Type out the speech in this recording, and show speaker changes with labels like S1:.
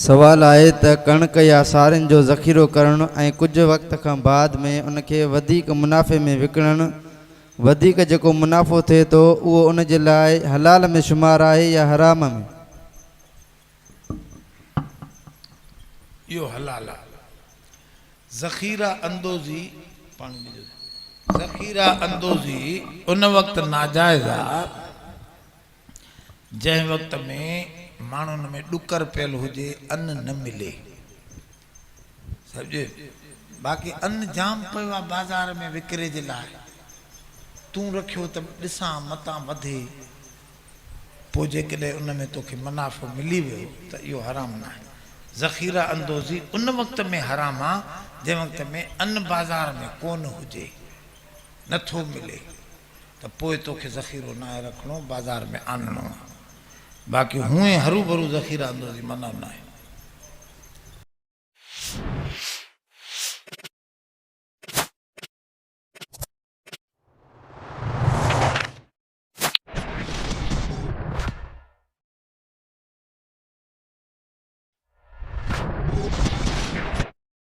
S1: सवाल आए त कणक या सारिन जो ज़ख़ीरो करण ऐं कुछ वक्त का बाद में उनके वधीक मुनाफ़े में विकणण वधीक जेको मुनाफ़ो थे तो वो उन जे लाइ हलाल में शुमार है या हराम में?
S2: यो हलाल आहे। ज़ख़ीरा अंदोज़ी ज़ख़ीरा अंदोज़ी उन वक्त नाजायज़ आहे जंहिं वक्त में माण्हुनि में ॾुकर पियल हुजे, अन्न न मिले। सम्झे? बाक़ी अन्न जाम पियो आहे बाज़ार में विकिरे जे लाइ, तूं रखियो त ॾिसां मतां वधे, पोइ जेकॾहिं उन में तोखे मुनाफ़ो मिली वियो त इहो हराम न आहे। ज़ख़ीरा अंदोज़ी उन वक्त में हराम आहे जंहिं वक्त में अन्न बाज़ार में कोन हुजे, नथो मिले, त पोइ तोखे ज़ख़ीरो न आहे रखिणो, बाज़ार में आणणो आहे। बाक़ी हूअं हरू भरू ज़ख़ीरा अंदोज़ी मना न आहे।